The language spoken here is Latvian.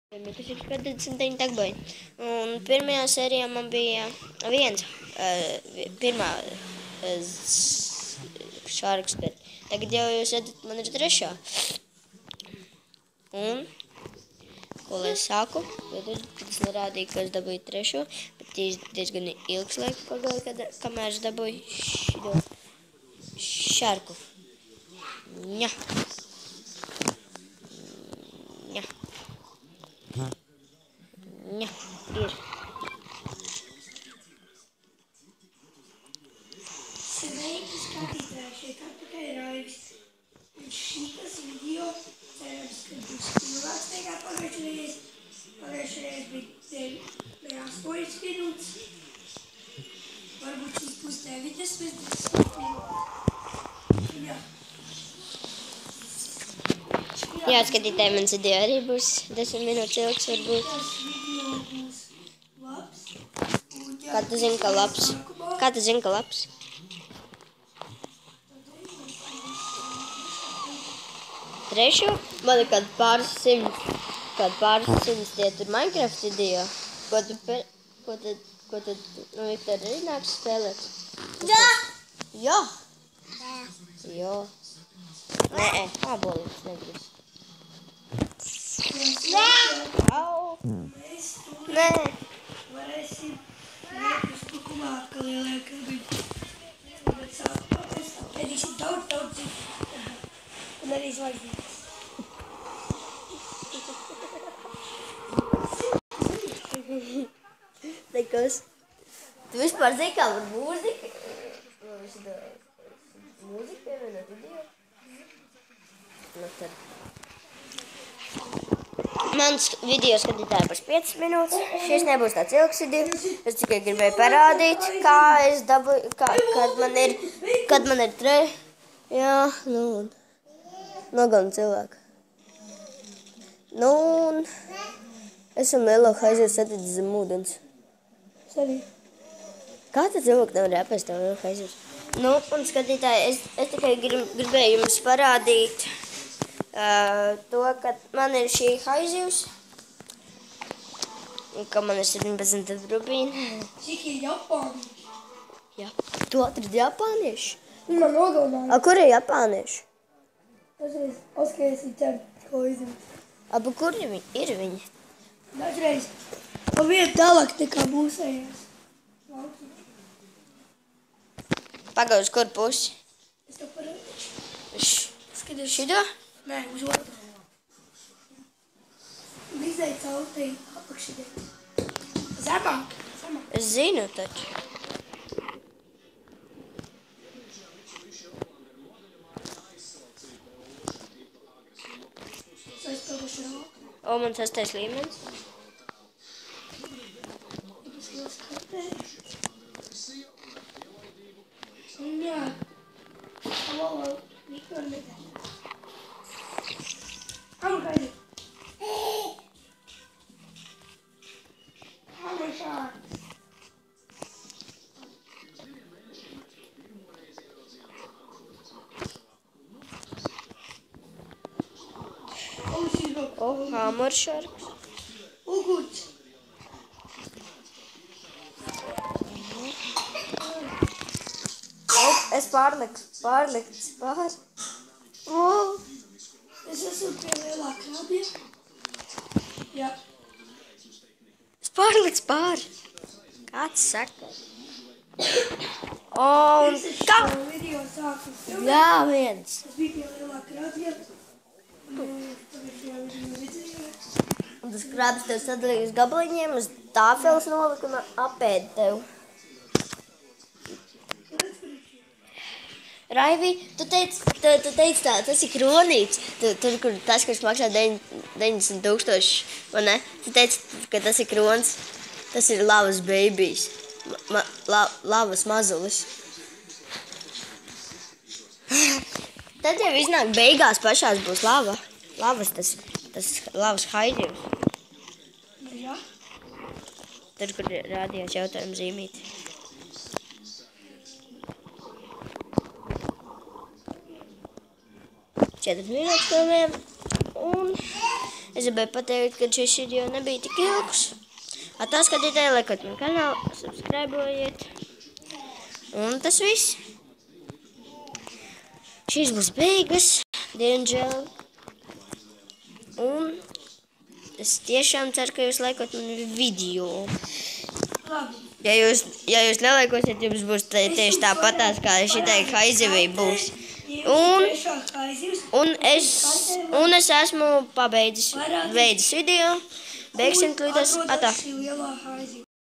Kas ir 29 tagad. Un pirmajā sērijā man bija pirmā šārks, bet tagad jau jūs redzat, man ir trešā. Un, ko lai saku, kad es nerādīju, ka es dabūju trešo, bet diezgan ilgs laiks pagāja, kamēr es dabūju šo šārku. Ņa. Ņa. Ņa. Ir. Sveiki, skatītāji, šeit atpakaļ Raivis. Un šitas video, cerams, ka būs ilgāks nekā pagājušajais. Pagājušajais bija 8 minūtes. Varbūt šis būs 9, bet 10 minūtes. Jā. Jā, skatītāji, mans video arī būs 10 minūtes ilgs, varbūt. Tas video būs labs. Kā tu zini, ka labs? Kā tu zini, ka labs? Trešo? Man ir kādi pāris simts tie tur Minecraft video. Ko tad, Viktor, arī nāks spēlēt? Jā! Jā? Jā. Nē, ābolītes negribas. Au! Mēs tur Nē! varēsim iet uz tukumā atkal ieliek, bet mēs pēdīsim daudz un arī zvaigznītes. Nekas. Tu vispār zini, kā var mūzika? Mūzika pievienot video? Nu tad. Mans video skatītāji būs 5 minūtes. Šis nebūs tāds ilgs video. Es tikai gribēju parādīt, kā es dabūju, kad man ir Jā, nu un. Nogalina cilvēku. Nu un. Esam lielo haizivs saticis zem ūdens. Es arī. Kā tad cilvēki nevar apēst tev lielo haizivs? Nu, un skatītāji, es tikai gribēju jums parādīt to, ka man ir šī haizivs. Un ka man ir 17 rubīni. Cik ir japānieši? Jā. Tu atradi japānieši? Ko nogalināja? A, kur ir japānieši? Dažreiz Oskars ir ķer koizim. Aba kur ir viņi? Dažreiz pa vietu tālāk nekā mūsējās. Pagaid, uz kur pusi? Es tev parādīšu. Skaties. Šito? Nē, uz otru. Un izēja cautei apakšidē. Zemāk. Es zinu taču. Es aizpilduši rāku. O, man 6. līmenis. Es jau skatēju. Un jā. Alo, Viktor nedēļ. Amu gaidi. Amu šāds. O, hamuršarks. Uguns. Es pārlikts pār. O, Es esmu pie lielā krabja. Jā. es pārlikts pār. Kāds saka? O, un Es kā? šo video sāku filmēt. Jā, viens. Es biju pie lielā krabja. Un tagad jau video redzēju. Un tas krabs tev sadalīja uz gabaliņiem, uz tāfeles nolika un apēd tev. Raivi, tu teici tā, tas ir kronīts. Tur, kur tas, kurš maksā 90 000, vai ne? Tu teici, ka tas ir krons. Tas ir lavas bejbijs. Lavas mazulis. Tad jau iznāk beigās pašās būs lava. Lavas tas lavas haidījums. Jā. Tur, kur rādījās jautājumu zīmīti. Četras minūtes filmējam. Un Es gribēju pateikt, ka šis video nebija tik ilgs. Tā skatītāji, laikot man kanālu, subscribojiet. Un tas viss. Šīs būs beigas, diemžēl. Un es tiešām ceru, ka jūs laikot mani video. Labi. Ja jūs nelaikosiet, jums būs tieši tāpatās, kā šitai haizivī būs. Un es esmu pabeidzis video. Beigsim tūlīt.